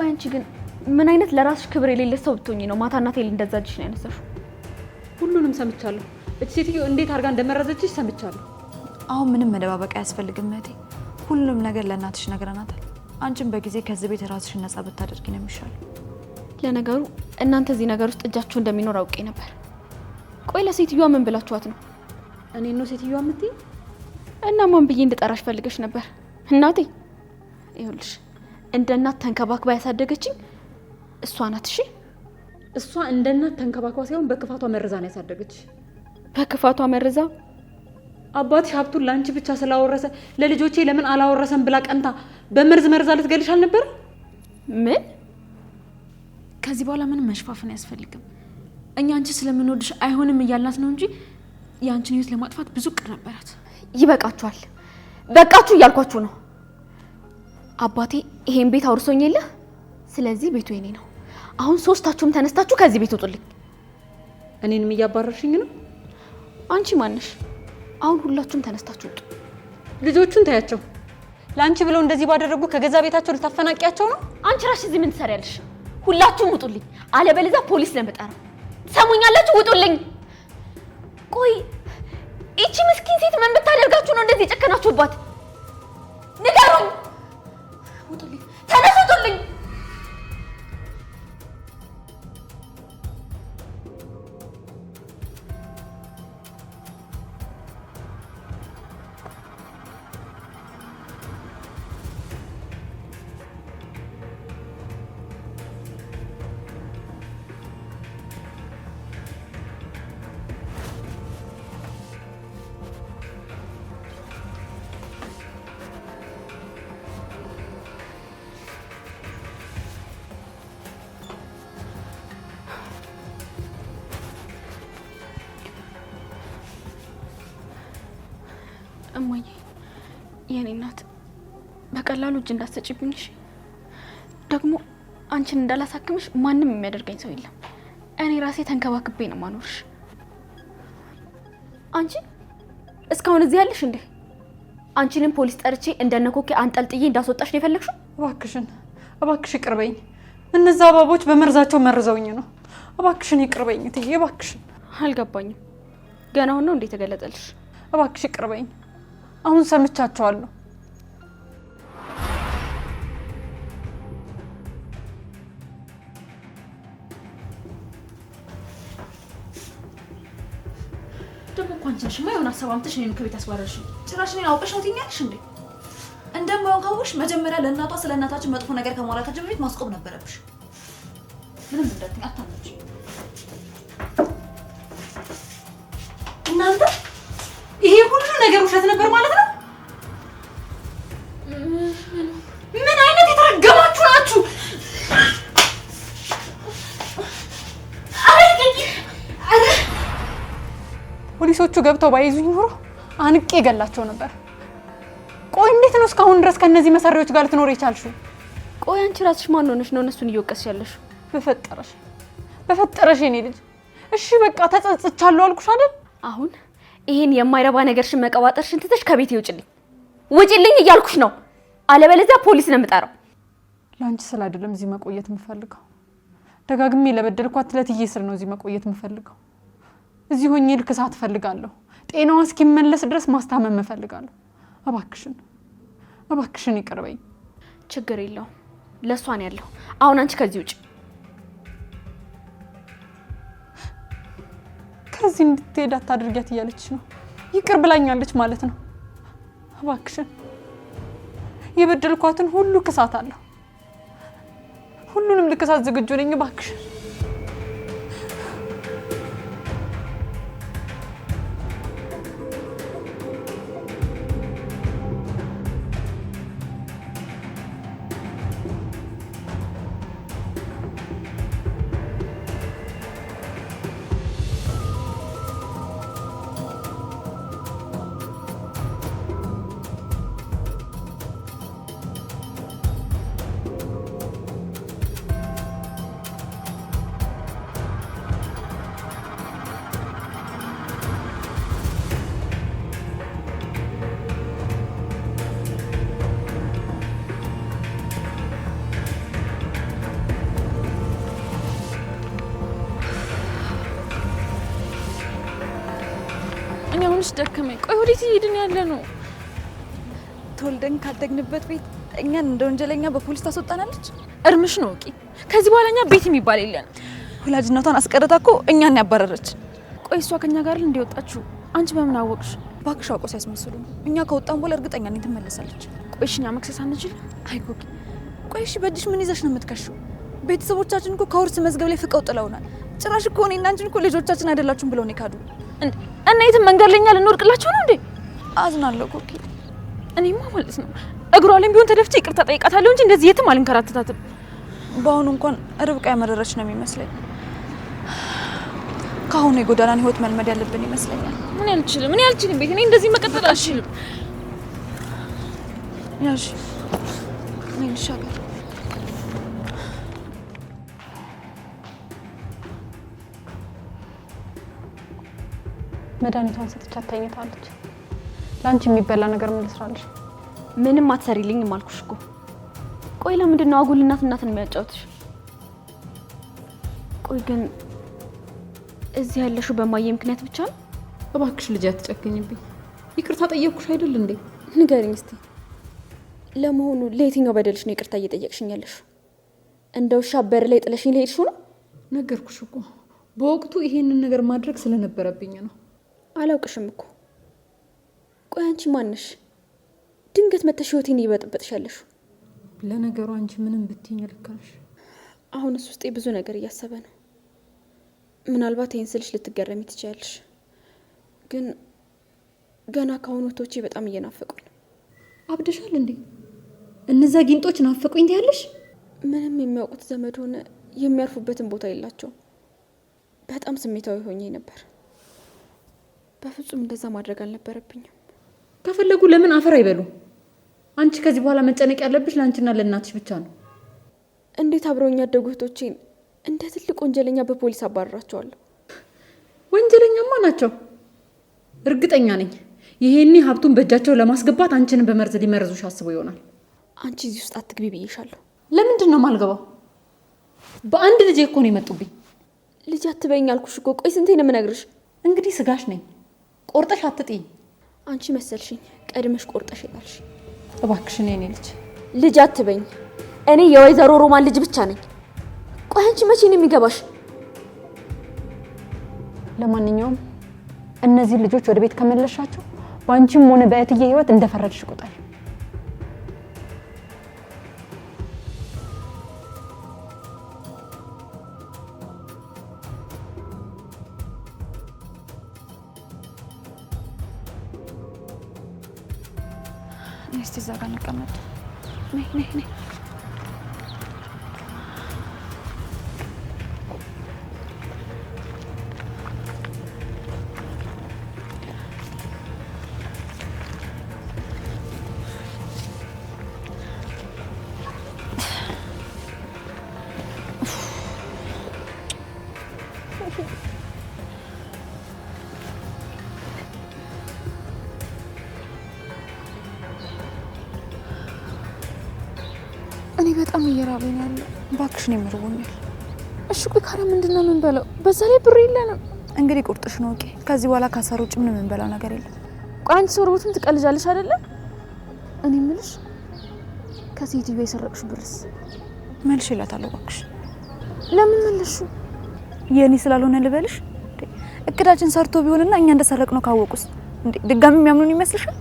ቆይ አንቺ ግን ምን አይነት ለራስሽ ክብር የሌለ ሰው ብትሆኚ ነው ማታ እናቴ እንደዛጅሽ ነው ያነሳሽው? ሁሉንም ሰምቻለሁ። እቺ ሴትዮ እንዴት አድርጋ እንደመረዘችሽ ሰምቻለሁ። አሁን ምንም መደባበቅ አያስፈልግም እህቴ። ሁሉንም ነገር ለእናትሽ ነግረናታል። አንቺም በጊዜ ከዚህ ቤት ራስሽን ነፃ ብታደርጊ ነው የሚሻለው። ለነገሩ እናንተ እዚህ ነገር ውስጥ እጃችሁ እንደሚኖር አውቄ ነበር። ቆይ ለሴትዮዋ ምን ብላችኋት ነው? እኔ ነው ሴትዮዋ የምትይ? እና ማን ብዬ እንድጠራሽ ፈልገሽ ነበር? እናቴ ይኸውልሽ እንደ እናት ተንከባክባ ያሳደገችኝ እሷ ናት። እሺ እሷ እንደ እናት ተንከባክባ ሳይሆን በክፋቷ መርዛ ነው ያሳደገች። በክፋቷ መርዛ? አባትሽ ሀብቱን ላንቺ ብቻ ስላወረሰ ለልጆቼ ለምን አላወረሰም ብላ ቀንታ በመርዝ መርዛ ልትገልሽ አልነበር? ምን? ከዚህ በኋላ ምንም መሽፋፈን አያስፈልግም። እኛ አንቺ ስለምንወድሽ አይሆንም እያልናት ነው እንጂ የአንቺን ህይወት ለማጥፋት ብዙ እቅድ ነበራት። ይበቃችኋል። በቃችሁ እያልኳችሁ ነው። አባቴ ይሄን ቤት አውርሶኝ የለ። ስለዚህ ቤቱ የኔ ነው። አሁን ሶስታችሁም ተነስታችሁ ከዚህ ቤት ውጡልኝ። እኔንም እያባረርሽኝ ነው? አንቺ ማነሽ? አሁን ሁላችሁም ተነስታችሁ ውጡ። ልጆቹን ታያቸው። ላንቺ ብለው እንደዚህ ባደረጉ ከገዛ ቤታቸው ልታፈናቂያቸው ነው? አንቺ ራስሽ እዚህ ምን ትሰሪያለሽ? ሁላችሁም ውጡልኝ፣ አለበለዚያ ፖሊስ ለምጠራ። ሰሙኛላችሁ? ውጡልኝ። ቆይ እቺ ምስኪን ሴት ምን ብታደርጋችሁ ነው እንደዚህ ጨከናችሁባት? ንገሩኝ። ውጡልኝ፣ ተነሱ፣ ውጡልኝ። እማዬ የኔ እናት በቀላሉ እጅ እንዳትሰጪብኝ እሺ። ደግሞ አንቺን እንዳላሳክምሽ ማንም የሚያደርገኝ ሰው የለም። እኔ ራሴ ተንከባክቤ ነው ማኖርሽ። አንቺ እስካሁን እዚህ ያለሽ እንዴ? አንቺንም ፖሊስ ጠርቼ እንደነኮኬ አንጠልጥዬ እንዳስወጣሽ ነው የፈለግሽው? እባክሽ ይቅርበኝ። እነዛ አባቦች በመርዛቸው መርዘውኝ ነው። እባክሽን ይቅርበኝ እትዬ፣ እባክሽን። አልገባኝም። ገና አሁን ነው እንዴ ተገለጠልሽ? እባክሽ ይቅርበኝ። አሁን ሰምቻቸዋለሁ። ደግሞ እንኳን ቻልሽማ የሆነ አሰባምተሽ እኔን ከቤት አስባረርሽ። ጭራሽ እኔን አውቀሽ ነው ትይኛለሽ እንዴ? እንደማያውቃውሽ መጀመሪያ ለእናቷ ስለ እናታችን መጥፎ ነገር ከማውራታችን በፊት ማስቆም ነበረብሽ። ምንም እንዳትኝ አታምጪ። እናንተ ይሄ ሁሉ ነገር ውሸት ነበር ማለት ነው? ምን አይነት የተረገማችሁ ናችሁ? ፖሊሶቹ ገብተው ባይዙኝ ኖሮ አንቄ ገላቸው ነበር። ቆይ እንዴት ነው እስካሁን ድረስ ከነዚህ መሰሪዎች ጋር ልትኖር የቻልሽው? ቆይ አንቺ ራስሽ ማን ሆነሽ ነው እነሱን እየወቀስሽ ያለሽው? በፈጠረሽ የኔ ልጅ። እሺ በቃ ተጸጽቻለሁ አልኩሽ አይደል? አሁን ይሄን የማይረባ ነገርሽን መቀባጠርሽን ትተሽ ከቤት ይውጭልኝ። ውጪልኝ እያልኩሽ ነው። አለበለዚያ ፖሊስ ነው የምጠራው። ላንቺ ስለ አይደለም እዚህ መቆየት የምፈልገው። ደጋግሜ ለበደልኳት ለትዬ ስር ነው እዚህ መቆየት የምፈልገው። እዚህ ሆኜ ልክሳት እፈልጋለሁ። ጤናዋ እስኪመለስ ድረስ ማስታመም እፈልጋለሁ። እባክሽን ይቅርበኝ። ችግር የለውም፣ ለሷ ነው ያለው። አሁን አንቺ ከዚህ ውጪ። ከዚህ እንድትሄድ አታድርጊያት እያለች ነው። ይቅር ብላኛለች ማለት ነው። እባክሽን የበደልኳትን ሁሉ ክሳታለሁ። ሁሉንም ልክሳት ዝግጁ ነኝ። እባክሽን ትንሽ ደከመኝ። ቆይ ወዴት እየሄድን ያለ ነው? ተወልደን ካደግንበት ቤት እኛን እንደ ወንጀለኛ በፖሊስ ታስወጣናለች? እርምሽ ነው እቂ። ከዚህ በኋላ እኛ ቤት የሚባል የለን። ወላጅ እናቷን አስቀርታ እኮ እኛን ያባረረች። ቆይ እሷ ከኛ ጋር እንዲወጣችሁ አንቺ በምን አወቅሽ? ባክሽ አውቆ ሲያስመስሉ እኛ ከወጣን በኋላ እርግጠኛ ነኝ ትመለሳለች። ቆይ እኛ መክሰስ አንችል? አይ ኮኪ፣ ቆይ እሺ በእጅሽ ምን ይዘሽ ነው የምትከሽው? ቤተሰቦቻችን እኮ ከውርስ መዝገብ ላይ ፍቀው ጥለውናል። ጭራሽ እኮ እኔና አንቺን እኮ ልጆቻችን አይደላችሁም ብለው ነው የካዱ። እና የትም መንገድ ለኛ ልንወድቅላቸው ነው እንዴ? አዝናለሁ ኮኪ። እኔማ ማለት ነው እግሯ ላይም ቢሆን ተደፍቼ ይቅርታ ጠይቃታለሁ እንጂ እንደዚህ የትም አልንከራተታትም። በአሁኑ እንኳን ርብቃ ያመረረች ነው የሚመስለኝ። ከአሁኑ የጎዳናን ህይወት መልመድ ያለብን ይመስለኛል። እኔ አልችልም ቤት። እኔ እንደዚህ መቀጠል አልችልም። ያሺ ምን ይሻላል? መድኃኒቷን ሰጥቻት ተኝታለች። ላንቺ የሚበላ ነገር ምን ልስራልሽ? ምንም አትሰሪልኝም አልኩሽ እኮ። ቆይ ለምንድን ነው አጉል እናትን የሚያጫውትሽ? ቆይ ግን እዚህ ያለሽው በማየ ምክንያት ብቻ ነው? እባክሽ ልጅ አትጨክኝብኝ። ይቅርታ ጠየቅኩሽ አይደል እንዴ? ንገሪኝ እስቲ። ለመሆኑ ለየትኛው በደልሽ ነው ይቅርታ እየጠየቅሽኝ ያለሽው? እንደ ውሻ በር ላይ ጥለሽኝ ለሄድሽው ነው? ነገርኩሽ እኮ በወቅቱ ይሄንን ነገር ማድረግ ስለነበረብኝ ነው። አላውቅሽም እኮ። ቆይ አንቺ ማንሽ? ድንገት መተሽ ህይወቴን እየበጠበጥሽ ያለሽው? ለነገሩ አንቺ ምንም ብትይኝ ልክ ነሽ። አሁንስ ውስጤ ብዙ ነገር እያሰበ ነው። ምናልባት ይሄን ስልሽ ልትገረሚ ትችያለሽ፣ ግን ገና ከአሁኑ ወቶቼ በጣም እየናፈቁኝ ነው። አብደሻል እንዴ? እነዛ ጊንጦች ናፈቁኝ ትያለሽ? ምንም የሚያውቁት ዘመድ ሆነ የሚያርፉበትን ቦታ የላቸውም። በጣም ስሜታዊ ሆኜ ነበር። በፍጹም እንደዛ ማድረግ አልነበረብኝም። ከፈለጉ ለምን አፈር አይበሉ? አንቺ ከዚህ በኋላ መጨነቅ ያለብሽ ለአንቺና ለእናትሽ ብቻ ነው። እንዴት አብረውኝ ያደጉ እህቶቼን እንደ ትልቅ ወንጀለኛ በፖሊስ አባረራቸዋለሁ? ወንጀለኛማ ናቸው እርግጠኛ ነኝ። ይሄኔ ሀብቱን በእጃቸው ለማስገባት አንቺን በመርዝ ሊመርዙሽ አስበው ይሆናል። አንቺ እዚህ ውስጥ አትግቢ ብዬሻለሁ። ለምንድን ነው ማልገባው? በአንድ ልጅ እኮ ነው የመጡብኝ። ልጅ አትበይኝ አልኩሽ እኮ። ቆይ ስንቴ ነው የምነግርሽ? እንግዲህ ስጋሽ ነኝ። ቆርጠሽ አትጥይ። አንቺ መሰልሽኝ ቀድመሽ ቆርጠሽ ይላልሽ። እባክሽ እኔ ልጅ ልጅ አትበይኝ። እኔ የወይዘሮ ሮማን ልጅ ብቻ ነኝ። ቆይ አንቺ መቼ ነው የሚገባሽ? ለማንኛውም እነዚህ ልጆች ወደ ቤት ከመለሻቸው በአንቺም ሆነ በእትዬ ህይወት እንደፈረድሽ ቁጠሪ። እስቲ እዛ ጋር እንቀመጥ። ነይ እኔ በጣም እየራበኝ ያለው። እባክሽ ነው የምርቦኛል። እሺ ቆይ ካለ ምንድነው የምንበላው? በዛ ላይ ብር የለንም። እንግዲህ ቁርጥሽ ነው። ኦኬ ከዚህ በኋላ ካሳር ውጭ ምን የምንበላው ነገር የለም። ቆይ አንቺ ሶርቦትም ትቀልጃለሽ አይደለ? እኔ የምልሽ ከሴትዮ የሰረቅሽ ብርስ? መልሽ ይላታለሁ። እባክሽ ለምን መለሹ? የኔ ስላልሆነ ልበልሽ? እቅዳችን ሰርቶ ቢሆንና እኛ እንደሰረቅነው ካወቁስ እንዴ ድጋሚ የሚያምኑን ይመስልሻል?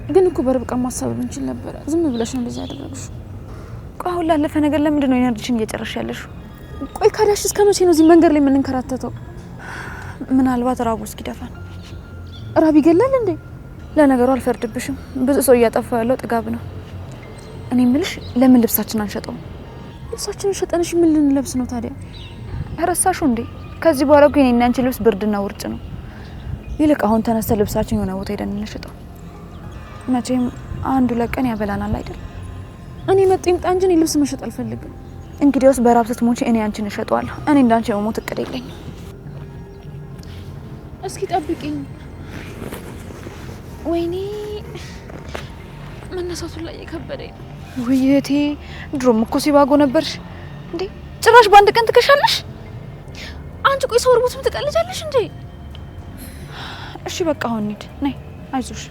ግን እኮ በርብቃ ማሳብ እንችል ነበር። ዝም ብለሽ ነው እንደዚህ ያደረግሽ። ቆይ አሁን ላለፈ ነገር ለምንድን ነው ኢነርጂሽን እየጨረሽ ያለሽው? ቆይ ካዳሽ እስከ መቼ ነው እዚህ መንገድ ላይ የምንንከራተተው? ምናልባት ራቡ እስኪደፋን። ራብ ይገላል እንዴ? ለነገሩ አልፈርድብሽም። ብዙ ሰው እያጠፋ ያለው ጥጋብ ነው። እኔ የምልሽ ለምን ልብሳችን አንሸጠውም? ልብሳችንን ሸጠንሽ ምን ልንለብስ ነው ታዲያ? ረሳሹ እንዴ? ከዚህ በኋላ እኮ የኔና አንቺ ልብስ ብርድና ውርጭ ነው። ይልቅ አሁን ተነስተ ልብሳችን የሆነ ቦታ ሄደን እንሸጠው። መቼም አንዱ ለቀን ያበላናል አይደል? እኔ መጣ ይምጣ እንጂ ልብስ መሸጥ አልፈልግም። እንግዲያውስ በራብ ስትሞቺ እኔ አንቺን እሸጠዋለሁ። እኔ እንዳንቺ የመሞት እቅድ የለኝም። እስኪ ጠብቂኝ። ወይኔ መነሳቱን ላይ የከበደኝ። ውይቴ ድሮም እኮ ሲባጎ ነበርሽ እንዴ? ጭራሽ በአንድ ቀን ትከሻለሽ? አንቺ ቆይ ሰው ርቦትም ትቀልጃለሽ እንዴ? እሺ በቃ አሁን እንሂድ። ነይ አይዞሽ።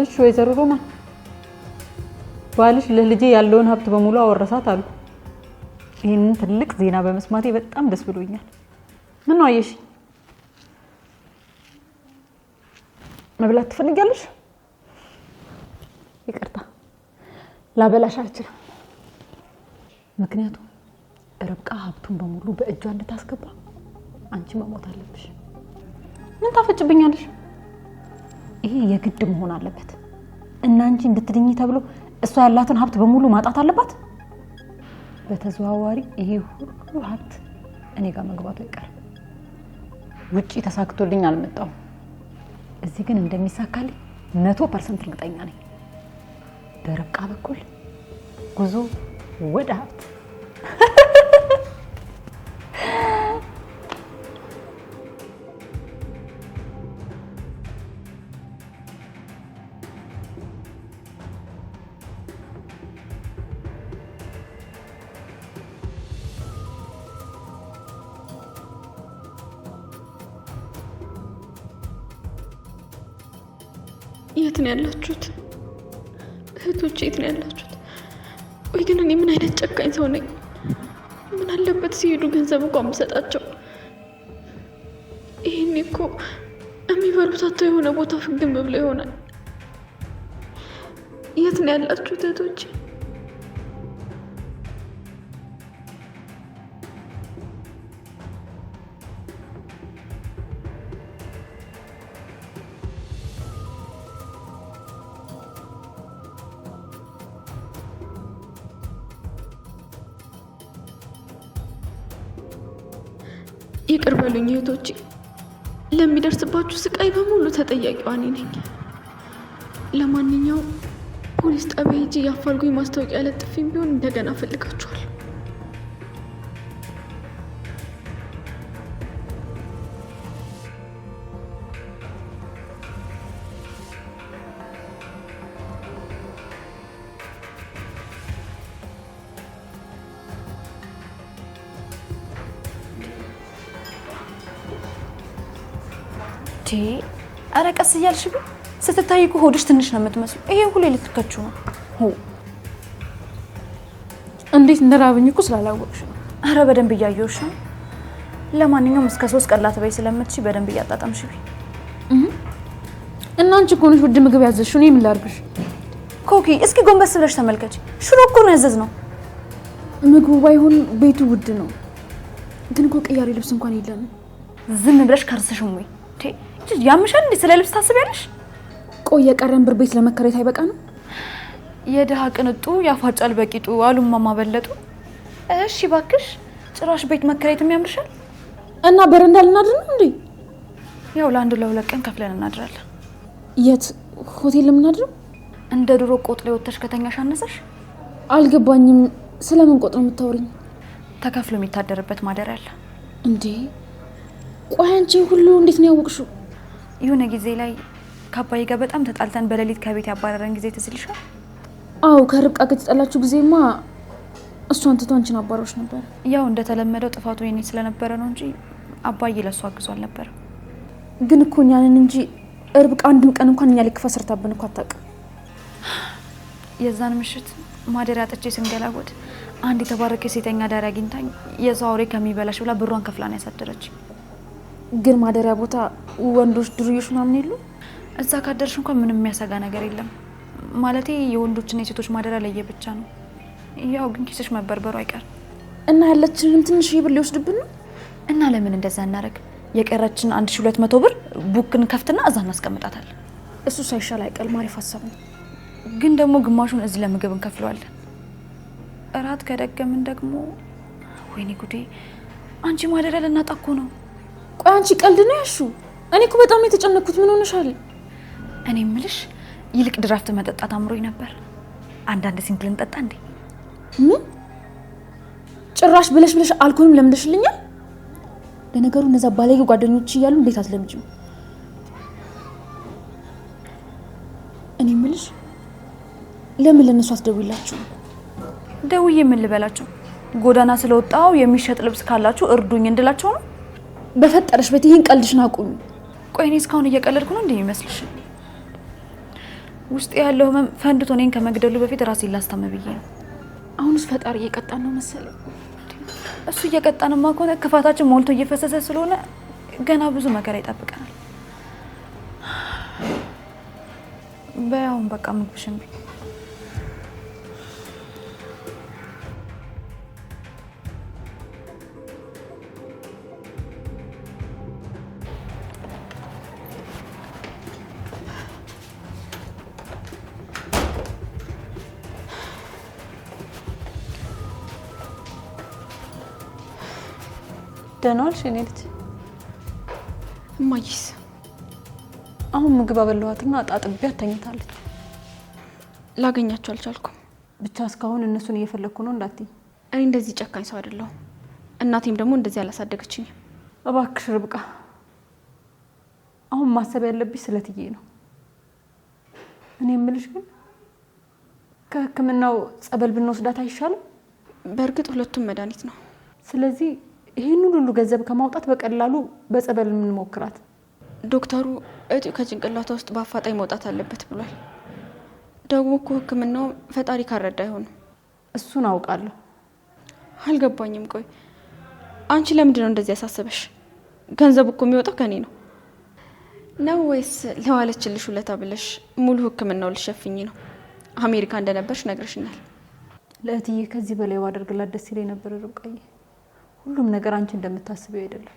እሺ ወይዘሮ ሮማን ባልሽ ለልጄ ያለውን ሀብት በሙሉ አወረሳት አሉ። ይሄንን ትልቅ ዜና በመስማቴ በጣም ደስ ብሎኛል። ምን ነው አየሽ? መብላት ትፈልጊያለሽ? ይቅርታ ላበላሽ አልችልም። ምክንያቱም ርብቃ ሀብቱን በሙሉ በእጇ እንድታስገባ አንቺ መሞት አለብሽ። ምን ታፈጭብኛለሽ? ይሄ የግድ መሆን አለበት እና አንቺ እንድትድኚ ተብሎ እሷ ያላትን ሀብት በሙሉ ማጣት አለባት። በተዘዋዋሪ ይሄ ሁሉ ሀብት እኔ ጋር መግባቱ አይቀርም። ውጪ ተሳክቶልኝ አልመጣሁም። እዚህ ግን እንደሚሳካልኝ 100% እርግጠኛ ነኝ። በርብቃ በኩል ጉዞ ወደ ሀብት። የት ነው ያላችሁት? እህቶቼ የት ነው ያላችሁት? ወይ ግን እኔ ምን አይነት ጨካኝ ሰው ነኝ? ምን አለበት ሲሄዱ ገንዘብ እንኳን ብሰጣቸው። ይሄኔ እኮ የሚበሉት አጥተው የሆነ ቦታ ፍግም ብለው ይሆናል። የት ነው ያላችሁት እህቶቼ? ይቅር በሉኝ እህቶቼ። ለሚደርስባችሁ ስቃይ በሙሉ ተጠያቂዋ እኔ ነኝ። ለማንኛውም ፖሊስ ጣቢያ ሄጄ የአፋልጉኝ ማስታወቂያ ለጥፌም ቢሆን እንደገና ፈልጋችኋል። አረ ቀስ እያልሽ ግን ስትታይ እኮ ሆድሽ ትንሽ ነው የምትመስለው። ይሄ ሁሉ ልትከቹ ነው። እንዴት እንደራበኝ እኮ ስላላወቅሽ ነው። አረ በደንብ እያየሁሽ ነው። ለማንኛውም እስከ 3 ቀን ላትበይ ስለምትሽ በደንብ እያጣጣምሽ ቢ። እና አንቺ እኮ ነሽ ውድ ምግብ ያዘዝሽው። እኔ ምን ላድርግሽ? ኮኪ እስኪ ጎንበስ ብለሽ ተመልከች። ሽሮ እኮ ነው ያዘዝነው። ምግቡ ባይሆን ቤቱ ውድ ነው። ግን እኮ ቀያሪ ልብስ እንኳን የለም። ዝም ብለሽ ከርስሽም ወይ ያምሻል እንዴ? ስለ ልብስ ታስቢያለሽ? ቆይ የቀረን ብር ቤት ለመከራየት አይበቃ ነው? የድሃ ቅንጡ ያፋጫል በቂጡ አሉ እማማ በለጡ። እሺ እባክሽ ጭራሽ ቤት መከራየትም ያምርሻል? እና በረንዳ ልናድር ነው እንዴ? ያው ለአንድ ለ2 ቀን ከፍለን እናድራለን። የት ሆቴል ለምናድረው? እንደ ድሮ ቆጥ ላይ ወተሽ ከተኛሽ አነሰሽ? አልገባኝም። ስለምን ቆጥ ነው የምታወሪኝ? ተከፍሎ የሚታደርበት ማደሪያ አለ እንዴ? ቆይ አንቺ ሁሉ እንዴት ነው ያወቅሽው? የሆነ ጊዜ ላይ ከአባዬ ጋር በጣም ተጣልተን በሌሊት ከቤት ያባረረን ጊዜ ትዝ ይልሻል? አዎ ከርብቃ ጋር የተጣላችሁ ጊዜማ እሷን ትቶ አንቺን አባሮች ነበር። ያው እንደተለመደው ጥፋቱ የኔ ስለነበረ ነው እንጂ አባዬ ለሷ አግዞ አልነበረ። ግን እኮ እኛንን እንጂ ርብቃ አንድም ቀን እንኳን እኛ ላይ ክፋት ሰርታብን እኮ አታውቅም። የዛን ምሽት ማደሪያ አጥቼ ስንገላወድ አንድ የተባረከ ሴተኛ ዳሪ አግኝታኝ የሰው አውሬ ከሚበላሽ ብላ ብሯን ከፍላን ያሳደረች። ግን ማደሪያ ቦታ ወንዶች ዱርዮሽ ምናምን የሉ? እዛ ካደርሽ እንኳን ምንም የሚያሰጋ ነገር የለም። ማለቴ የወንዶችና የሴቶች ማደሪያ ለየብቻ ነው። ያው ግን ኪስሽ መበርበሩ አይቀርም እና ያለችንን ትንሽ ብር ሊወስድብን ነው። እና ለምን እንደዛ እናደርግ? የቀረችን 1200 ብር ቡክን ከፍትና እዛ እናስቀምጣታለን። እሱ ሳይሻል አይቀርም። አሪፍ ሀሳብ ነው። ግን ደግሞ ግማሹን እዚህ ለምግብ እንከፍለዋለን። እራት ከደገምን ደግሞ ወይኔ ጉዴ፣ አንቺ ማደሪያ ልናጣ እኮ ነው። ቆይ አንቺ ቀልድ ነው ያሹ? እኔ እኮ በጣም የተጨነኩት። ምን ሆነሻል? እኔ ምልሽ ይልቅ ድራፍት መጠጣት አምሮኝ ነበር። አንዳንድ ሲምፕል እንጠጣ እንዴ? ምን ጭራሽ ብለሽ አልኮልም ለምደሽልኛል። ለነገሩ እነዛ ባለጌ ጓደኞች እያሉ እንዴት አትለምጂም? እኔ ምልሽ ለምን ለነሱ አትደውይላችሁ? ደውዬ ምን ልበላቸው? ጎዳና ስለወጣው የሚሸጥ ልብስ ካላችሁ እርዱኝ እንድላቸው ነው? በፈጠረሽ ቤት ይሄን ቀልድሽን አቁሚ። ቆይ እኔ እስካሁን እየቀለድኩ ነው እንዴ የሚመስልሽ? ውስጥ ያለው ህመም ፈንድቶ እኔን ከመግደሉ በፊት ራሴን ላስታመም ብዬ ነው። አሁንስ ፈጣሪ እየቀጣን ነው መሰለኝ። እሱ እየቀጣንማ ከሆነ ክፋታችን ሞልቶ እየፈሰሰ ስለሆነ ገና ብዙ መከራ ይጠብቀናል። በያውን በቃ ምግብሽን ቢ ደህና ዋልሽ የኔ ልጅ? እማዬስ? አሁን ምግብ አበላኋትና አጣጥቢያት ተኝታለች። ላገኛቸው አልቻልኩም። ብቻ እስካሁን እነሱን እየፈለግኩ ነው እንዳትዪ። እኔ እንደዚህ ጨካኝ ሰው አይደለሁም። እናቴም ደግሞ እንደዚህ አላሳደገችኝም። እባክሽ ርብቃ፣ አሁን ማሰብ ያለብሽ ስለትዬ ነው። እኔ የምልሽ ግን ከሕክምናው ጸበል ብንወስዳት አይሻልም? በእርግጥ ሁለቱም መድኃኒት ነው። ስለዚህ ይህን ሁሉ ገንዘብ ከማውጣት በቀላሉ በጸበል የምንሞክራት። ዶክተሩ እጢው ከጭንቅላቷ ውስጥ በአፋጣኝ መውጣት አለበት ብሏል። ደግሞ እኮ ሕክምናው ፈጣሪ ካረዳ አይሆንም። እሱን አውቃለሁ። አልገባኝም። ቆይ አንቺ ለምንድን ነው እንደዚህ ያሳሰበሽ? ገንዘቡ እኮ የሚወጣው ከኔ ነው ወይስ ለዋለችልሽ ውለታ ብለሽ ሙሉ ሕክምናው ልሸፍኝ ነው? አሜሪካ እንደነበርሽ ነግረሽኛል። ለእትዬ ከዚህ በላይ ባደርግላት ደስ ይለኝ ነበር ርብቃዬ። ሁሉም ነገር አንቺ እንደምታስቢው አይደለም።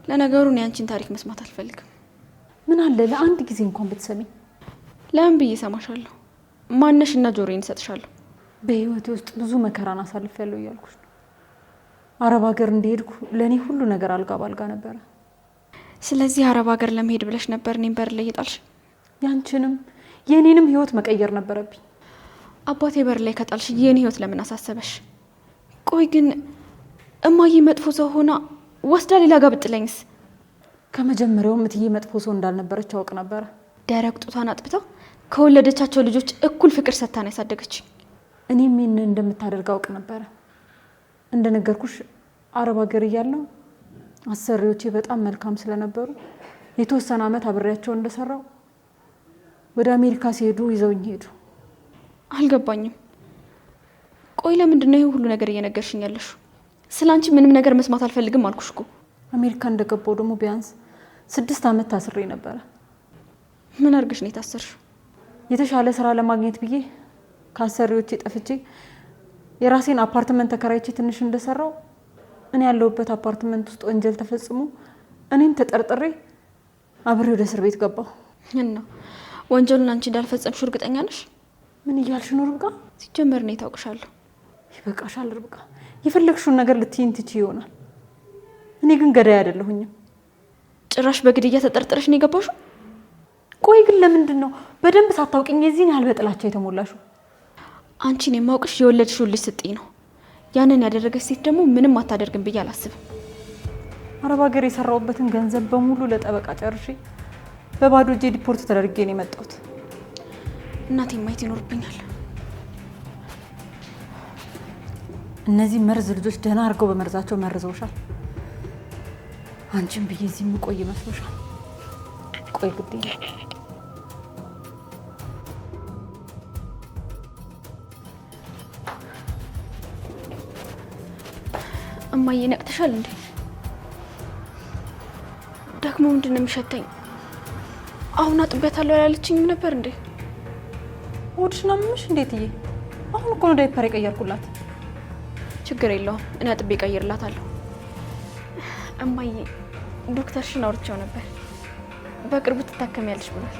ለነገሩ እኔ አንቺን ታሪክ መስማት አልፈልግም። ምን አለ ለአንድ ጊዜ እንኳን ብትሰሚኝ? ለምን ብዬ እሰማሻለሁ? ማነሽ እና ጆሮዬን እሰጥሻለሁ። በህይወቴ ውስጥ ብዙ መከራን አሳልፌያለሁ እያልኩሽ ነው። አረብ ሀገር እንደሄድኩ ለእኔ ሁሉ ነገር አልጋ ባልጋ ነበረ። ስለዚህ አረብ ሀገር ለመሄድ ብለሽ ነበር እኔም በር ላይ የጣልሽ? ያንቺንም የእኔንም ህይወት መቀየር ነበረብኝ። አባቴ በር ላይ ከጣልሽ የኔ ህይወት ለምን አሳሰበሽ? ቆይ ግን እማዬ መጥፎ ሰው ሆና ወስዳ ሌላ ጋር ብጥለኝስ? ከመጀመሪያውም እትዬ መጥፎ ሰው እንዳልነበረች አውቅ ነበረ። ደረቅ ጡቷን አጥብታ ከወለደቻቸው ልጆች እኩል ፍቅር ሰጥታን ያሳደገች። እኔም ይህን እንደምታደርግ አውቅ ነበረ። እንደነገርኩሽ አረብ ሀገር እያለሁ አሰሪዎቼ በጣም መልካም ስለነበሩ የተወሰነ አመት አብሬያቸው እንደሰራው ወደ አሜሪካ ሲሄዱ ይዘውኝ ሄዱ። አልገባኝም። ቆይ ለምንድን ነው ይሄ ሁሉ ነገር እየነገርሽኝ ያለሽ? ስላንቺ ምንም ነገር መስማት አልፈልግም አልኩሽ እኮ። አሜሪካ እንደገባው ደግሞ ቢያንስ 6 አመት ታስሬ ነበረ። ምን አድርገሽ ነው የታሰርሽው? የተሻለ ስራ ለማግኘት ብዬ ከአሰሪዎቼ ጠፍቼ የራሴን አፓርትመንት ተከራይቼ ትንሽ እንደሰራው እኔ ያለሁበት አፓርትመንት ውስጥ ወንጀል ተፈጽሞ እኔን ተጠርጥሬ አብሬ ወደ እስር ቤት ገባሁ። እና ወንጀሉን አንቺ እንዳልፈጸምሽው እርግጠኛ ነሽ? ምን እያልሽ ነው ርብቃ? ሲጀመር ነው ታውቅሻለሁ። ይበቃሻል ርብቃ። የፈለግሽውን ነገር ልትይኝ ትችይ ይሆናል። እኔ ግን ገዳይ አይደለሁኝም። ጭራሽ በግድያ ተጠርጥረሽ ነው የገባሽው? ቆይ ግን ለምንድን ነው በደንብ ሳታውቂኝ የዚህን ያህል በጥላቻ የተሞላሽው? አንቺን የማውቅሽ የወለድሽው ልጅ ስትይ ነው። ያንን ያደረገች ሴት ደግሞ ምንም አታደርግም ብዬ አላስብም። አረብ ሀገር የሰራሁበትን ገንዘብ በሙሉ ለጠበቃ ጨርሼ በባዶ እጄ ዲፖርት ተደርጌ ነው የመጣሁት። እናቴ ማየት ይኖርብኛል። እነዚህ መርዝ ልጆች ደህና አድርገው በመርዛቸው መርዘውሻል። አንቺም ብዬ እዚህ የምቆይ መስሎሻል? ቆይ ግዴ እማዬ ነቅተሻል እንዴ? ደግሞ ምንድን ነው የሚሸተኝ? አሁን አጥቤያታለሁ ያላለችኝም ነበር እንዴ? ሆድሽን አመመሽ እንዴት? አሁን እኮ ነው ዳይፐር የቀየርኩላት። ችግር የለውም እኔ አጥቤ እቀይርላታለሁ። እማዬ ዶክተርሽን አውርቼው ነበር፣ በቅርቡ ትታከሚያለሽ ብሏል።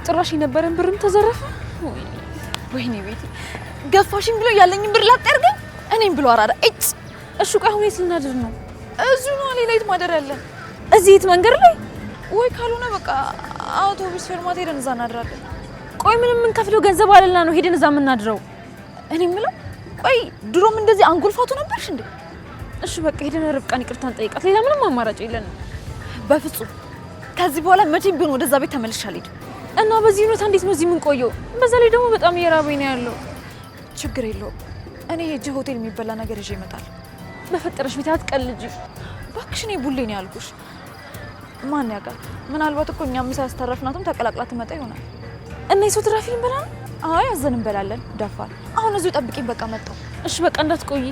ጭራሽ የነበረን ብርም ተዘረፈ። ወይኔ ቤቲ ገፋሽኝ ብሎ ያለኝን ብር ላጠርገኝ እኔም ብሎ አራዳ እጭ። እሺ ቆይ አሁን የት ልናድር ነው? እዚሁ ነው ሌላ የት ማደር ያለን? እዚህ የት መንገድ ላይ? ወይ ካልሆነ በቃ አውቶቡስ ፌርማታ ሄደን እዛ እናድራለን። ቆይ ምንም የምንከፍለው ገንዘብ አለና ነው ሄደን እዛ የምናድረው? እኔ የምለው ቆይ ድሮም እንደዚህ አንጎልፋቱ ነበርሽ እንዴ? እሺ በቃ ሄደን ርብቃን ይቅርታን ጠይቃት። ሌላ ምንም አማራጭ የለንም። በፍጹም ከዚህ በኋላ መቼም ቢሆን ወደዛ ቤት ተመልሼ አልሄድም። እና በዚህ ሁኔታ እንዴት ነው እዚህ የምንቆየው? በዛ ላይ ደግሞ በጣም እየራበኝ ነው ያለው። ችግር የለውም እኔ ሄጄ ሆቴል የሚበላ ነገር ይዤ እመጣለሁ። በፈጠረሽ ቤት አትቀልጂ እባክሽ። እኔ ቡሌ ነው ያልኩሽ። ማን ያውቃል? ምናልባት እኮ እኛም ምሳ ያስተረፍናትም ተቀላቅላ ትመጣ ይሆናል። እና የሰው ትራፊ እንበላ? አይ አዘን እንበላለን። ደፋል። አሁን እዚሁ ጠብቂኝ። በቃ መጣሁ። እሺ በቃ እንዳትቆይ።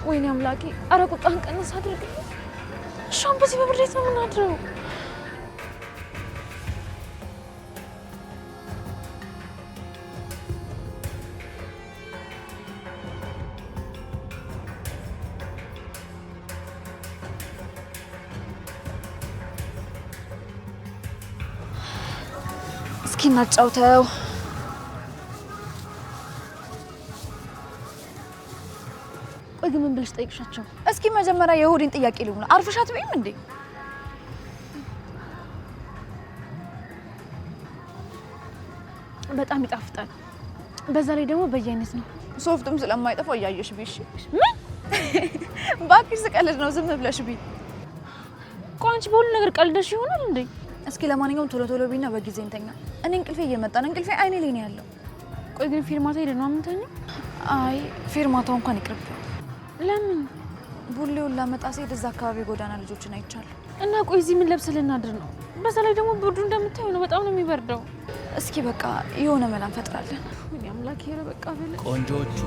ወይኔ አምላኬ! ኧረ ቁጣን ቀንስ አድርግ። እሺ አሁን በዚህ በብሬት ነው የምናድረው? እስኪ እናጫውተው። ቆይ ግን ምን ብለሽ ጠይቅሻቸው? እስኪ መጀመሪያ የሆዴን ጥያቄ ልሁን። አርፈሽ አትበይም እንዴ? በጣም ይጣፍጣል። በዛ ላይ ደግሞ በየአይነት ነው። ሶፍትም ስለማይጠፋ እያየሽ ቢሽ። ምን ባክሽ ስቀልድ ነው። ዝም ብለሽ ቢ። ቆይ አንቺ በሁሉ ነገር ቀልደሽ ይሆናል እንዴ? እስኪ ለማንኛውም ቶሎ ቶሎ ቢና በጊዜ እንተኛ። እኔ እንቅልፌ እየመጣ ነው። እንቅልፌ አይኔ ላይ ነው ያለው። ቆይ ግን ፌርማታ ሄደን ነው የምንተኛው? አይ ፌርማታው እንኳን ይቅርብ። ለምን? ቡሌውን ላመጣ ስሄድ እዛ አካባቢ ጎዳና ልጆችን አይቻለሁ። እና ቆይ እዚህ ምን ለብሰን ልናድር ነው? በዛ ላይ ደግሞ ብርዱ እንደምታዩ ነው። በጣም ነው የሚበርደው። እስኪ በቃ የሆነ መላ እንፈጥራለን። ምን አምላክ ይረ በቃ በለ ቆንጆቹ